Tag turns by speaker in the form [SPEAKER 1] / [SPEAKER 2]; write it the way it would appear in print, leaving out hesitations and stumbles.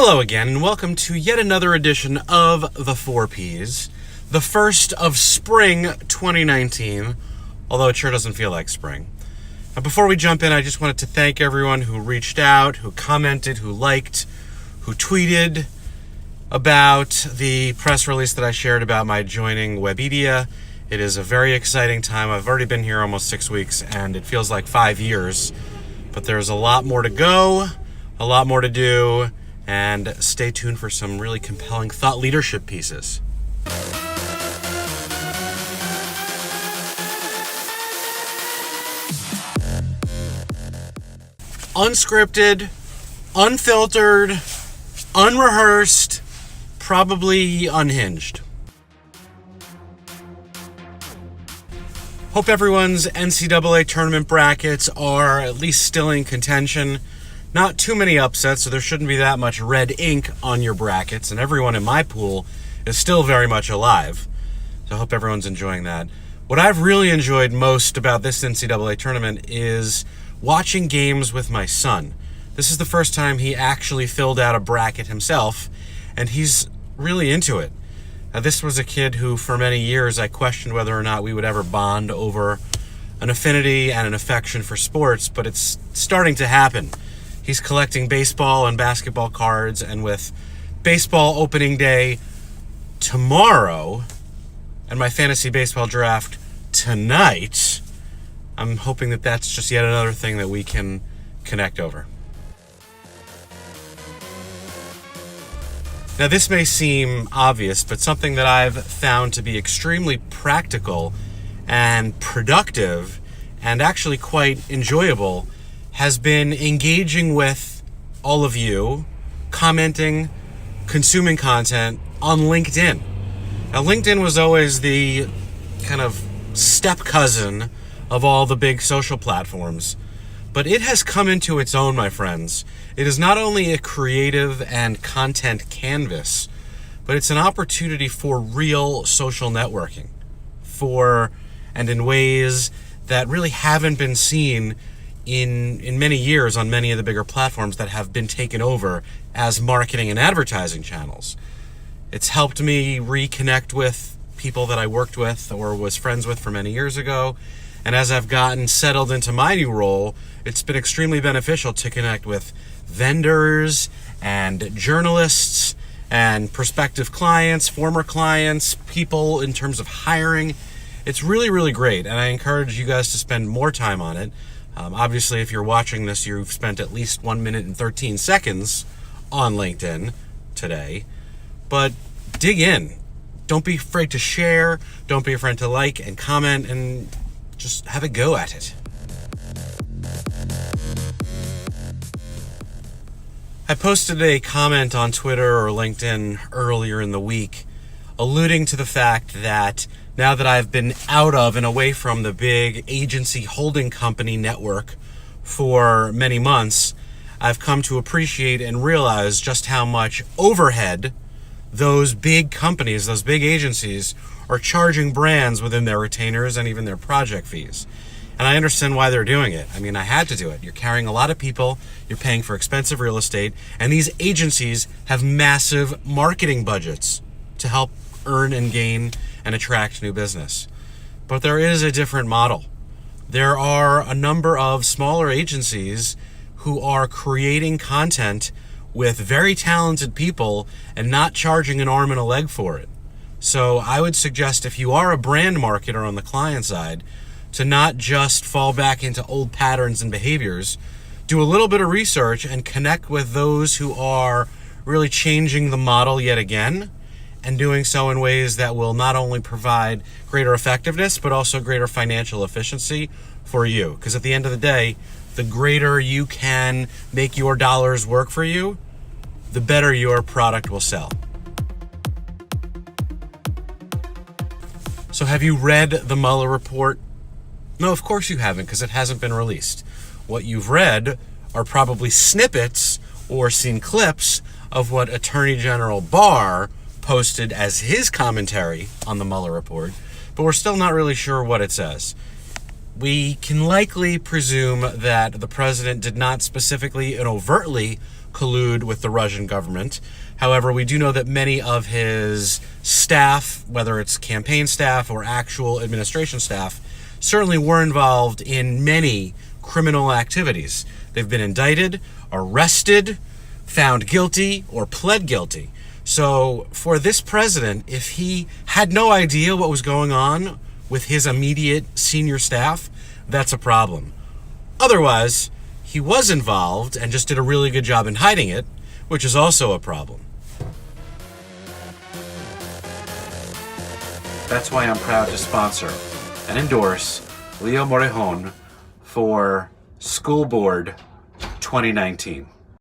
[SPEAKER 1] Hello again, and welcome to yet another edition of the 4Ps, the first of spring 2019, although it sure doesn't feel like spring. Now, before we jump in, I just wanted to thank everyone who reached out, who commented, who liked, who tweeted about the press release that I shared about my joining Webedia. It is a very exciting time. I've already been here almost 6 weeks, and it feels like 5 years, but there's a lot more to go, a lot more to do, and stay tuned for some really compelling thought leadership pieces. Unscripted, unfiltered, unrehearsed, probably unhinged. Hope everyone's NCAA Tournament brackets are at least still in contention. Not too many upsets, so there shouldn't be that much red ink on your brackets, and everyone in my pool is still very much alive. So I hope everyone's enjoying that. What I've really enjoyed most about this NCAA tournament is watching games with my son. This is the first time he actually filled out a bracket himself, and he's really into it. Now, this was a kid who, for many years, I questioned whether or not we would ever bond over an affinity and an affection for sports, but it's starting to happen. He's collecting baseball and basketball cards, and with baseball opening day tomorrow and my fantasy baseball draft tonight, I'm hoping that that's just yet another thing that we can connect over. Now, this may seem obvious, but something that I've found to be extremely practical and productive and actually quite enjoyable has been engaging with all of you, commenting, consuming content on LinkedIn. Now, LinkedIn was always the kind of step cousin of all the big social platforms, but it has come into its own, my friends. It is not only a creative and content canvas, but it's an opportunity for real social networking, and in ways that really haven't been seen in many years on many of the bigger platforms that have been taken over as marketing and advertising channels. It's helped me reconnect with people that I worked with or was friends with for many years ago. And as I've gotten settled into my new role, it's been extremely beneficial to connect with vendors and journalists and prospective clients, former clients, people in terms of hiring. It's really, really great. And I encourage you guys to spend more time on it. Obviously, if you're watching this, you've spent at least 1 minute and 13 seconds on LinkedIn today. But dig in. Don't be afraid to share. Don't be afraid to like and comment, and just have a go at it. I posted a comment on Twitter or LinkedIn earlier in the week alluding to the fact that now that I've been out of and away from the big agency holding company network for many months, I've come to appreciate and realize just how much overhead those big companies, those big agencies, are charging brands within their retainers and even their project fees. And I understand why they're doing it. I mean, I had to do it. You're carrying a lot of people, you're paying for expensive real estate, and these agencies have massive marketing budgets to help earn and gain and attract new business. But there is a different model. There are a number of smaller agencies who are creating content with very talented people and not charging an arm and a leg for it. So I would suggest, if you are a brand marketer on the client side, to not just fall back into old patterns and behaviors. Do a little bit of research and connect with those who are really changing the model yet again, and doing so in ways that will not only provide greater effectiveness, but also greater financial efficiency for you. Because at the end of the day, the greater you can make your dollars work for you, the better your product will sell. So have you read the Mueller Report? No, of course you haven't, because it hasn't been released. What you've read are probably snippets or seen clips of what Attorney General Barr posted as his commentary on the Mueller Report, but we're still not really sure what it says. We can likely presume that the president did not specifically and overtly collude with the Russian government. However, we do know that many of his staff, whether it's campaign staff or actual administration staff, certainly were involved in many criminal activities. They've been indicted, arrested, found guilty, or pled guilty. So for this president, if he had no idea what was going on with his immediate senior staff, that's a problem. Otherwise, he was involved and just did a really good job in hiding it, which is also a problem. That's why I'm proud to sponsor and endorse Leo Morejon for School Board 2019.